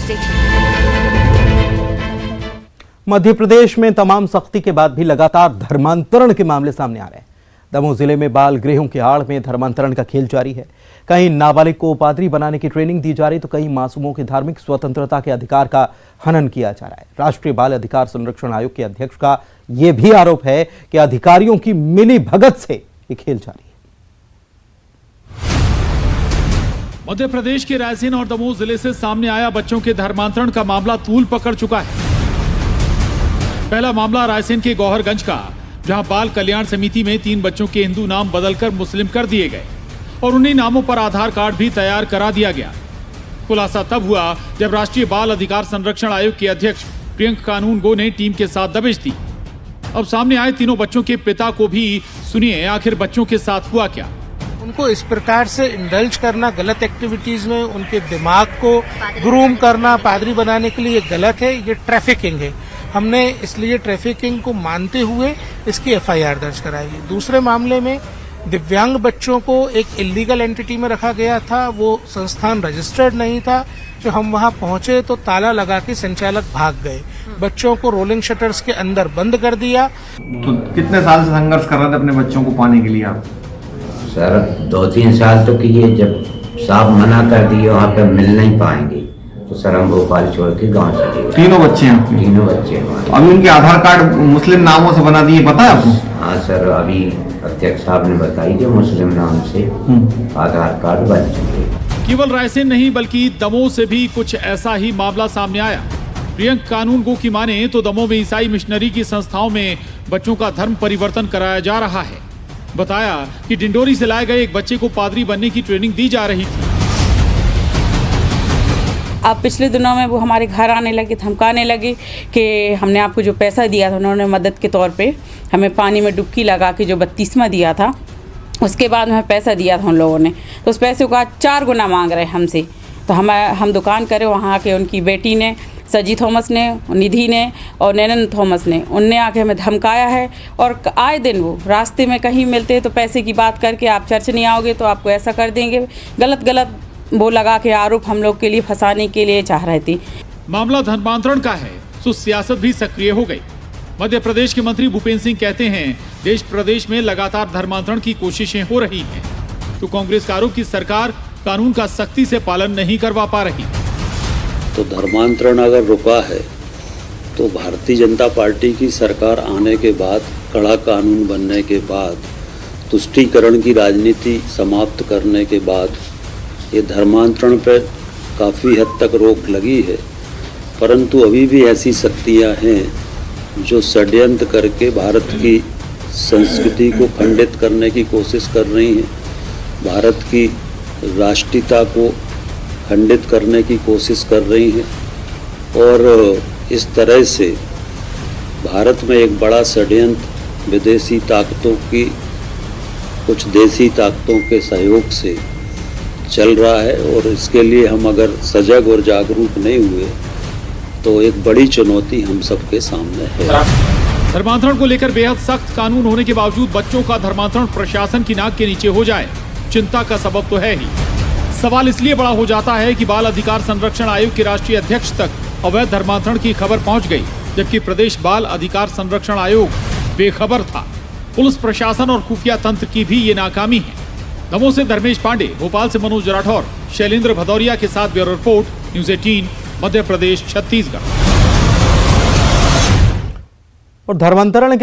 से। मध्य प्रदेश में तमाम सख्ती के बाद भी लगातार धर्मांतरण के मामले सामने आ रहे हैं। दमोह जिले में बाल गृहों की आड़ में धर्मांतरण का खेल जारी है। कहीं नाबालिग को पादरी बनाने की ट्रेनिंग दी जा रही तो कहीं मासूमों की धार्मिक स्वतंत्रता के अधिकार का हनन किया जा रहा है। राष्ट्रीय बाल अधिकार संरक्षण आयोग के अध्यक्ष का यह भी आरोप है कि अधिकारियों की मिली भगत से ये खेल जारी है। मध्य प्रदेश के रायसेन और दमोह जिले से सामने आया बच्चों के धर्मांतरण का मामला तूल पकड़ चुका है। पहला मामला रायसेन के गौहरगंज का, जहां बाल कल्याण समिति में 3 बच्चों के हिंदू नाम बदलकर मुस्लिम कर दिए गए और उन्हीं नामों पर आधार कार्ड भी तैयार करा दिया गया। खुलासा तब हुआ जब राष्ट्रीय बाल अधिकार संरक्षण आयोग के अध्यक्ष प्रियंक कानूनगो ने टीम के साथ दबिश दी। अब सामने आए तीनों बच्चों के पिता को भी सुनिए आखिर बच्चों के साथ हुआ क्या। उनको इस प्रकार से इंडल्ज करना गलत एक्टिविटीज में, उनके दिमाग को ग्रूम करना पादरी बनाने के लिए गलत है, ये ट्रैफिकिंग है। हमने इसलिए ट्रैफिकिंग को मानते हुए इसकी एफआईआर दर्ज कराई है। दूसरे मामले में दिव्यांग बच्चों को एक इलीगल एंटिटी में रखा गया था, वो संस्थान रजिस्टर्ड नहीं था। जो हम वहां पहुंचे तो ताला लगा के संचालक भाग गए, बच्चों को रोलिंग शटर्स के अंदर बंद कर दिया। तो कितने साल से संघर्ष कर रहे थे अपने बच्चों को पाने के लिए आप? सर 2-3 साल तो किए, जब साहब मना कर दिए वहाँ पे मिल नहीं पाएंगे तो सर हम भोपाल छोड़ के गाँव चले गए। तीनों बच्चे हैं? तीनों बच्चे हमारे। अभी उनके आधार कार्ड मुस्लिम नामों से बना दिए, पता है आपको? हाँ सर, अभी अध्यक्ष साहब ने बताई कि मुस्लिम नाम से आधार कार्ड बन चुके। केवल रायसेन नहीं बल्कि दमोह से भी कुछ ऐसा ही मामला सामने आया। प्रियंक कानूनगो की माने तो दमोह में ईसाई मिशनरी की संस्थाओं में बच्चों का धर्म परिवर्तन कराया जा रहा है। बताया कि डिंडोरी से लाए गए एक बच्चे को पादरी बनने की ट्रेनिंग दी जा रही थी। अब पिछले दिनों में वो हमारे घर आने लगे, धमकाने लगे कि हमने आपको जो पैसा दिया था, उन्होंने मदद के तौर पे हमें पानी में डुबकी लगा के जो 32वां दिया था, उसके बाद हमें पैसा दिया था उन लोगों ने, तो उस पैसे को आज 4 गुना मांग रहे हैं हमसे। तो हम दुकान करे वहाँ के उनकी बेटी ने, सजी थॉमस ने, निधि ने और नैनन थॉमस ने, उनने आके हमें धमकाया है। और आए दिन वो रास्ते में कहीं मिलते तो पैसे की बात करके आप चर्च नहीं आओगे तो आपको ऐसा कर देंगे, गलत वो लगा के आरोप हम लोग के लिए फंसाने के लिए चाह रहे थे। मामला धर्मांतरण का है तो सियासत भी सक्रिय हो गई। मध्य प्रदेश के मंत्री भूपेंद्र सिंह कहते हैं देश प्रदेश में लगातार धर्मांतरण की कोशिशें हो रही हैं, तो कांग्रेस का आरोप की सरकार कानून का सख्ती से पालन नहीं करवा पा रही। तो धर्मांतरण अगर रुका है तो भारतीय जनता पार्टी की सरकार आने के बाद, कड़ा कानून बनने के बाद, तुष्टीकरण की राजनीति समाप्त करने के बाद ये धर्मांतरण पर काफ़ी हद तक रोक लगी है। परंतु अभी भी ऐसी शक्तियां हैं जो षड्यंत्र करके भारत की संस्कृति को खंडित करने की कोशिश कर रही हैं, भारत की राष्ट्रीयता को खंडित करने की कोशिश कर रही हैं और इस तरह से भारत में एक बड़ा षड्यंत्र विदेशी ताकतों की, कुछ देसी ताकतों के सहयोग से चल रहा है। और इसके लिए हम अगर सजग और जागरूक नहीं हुए तो एक बड़ी चुनौती हम सबके सामने है। धर्मांतरण को लेकर बेहद सख्त कानून होने के बावजूद बच्चों का धर्मांतरण प्रशासन की नाक के नीचे हो जाए, चिंता का सबब तो है ही। सवाल इसलिए बड़ा हो जाता है कि बाल अधिकार संरक्षण आयोग के राष्ट्रीय अध्यक्ष तक अवैध धर्मांतरण की खबर पहुंच गई, जबकि प्रदेश बाल अधिकार संरक्षण आयोग बेखबर था। पुलिस प्रशासन और खुफिया तंत्र की भी ये नाकामी है। दमोह से धर्मेश पांडे, भोपाल से मनोज राठौर, शैलेंद्र भदौरिया के साथ bureau report, news 18, Madhya Pradesh, Chhattisgarh. और धर्मांतरण के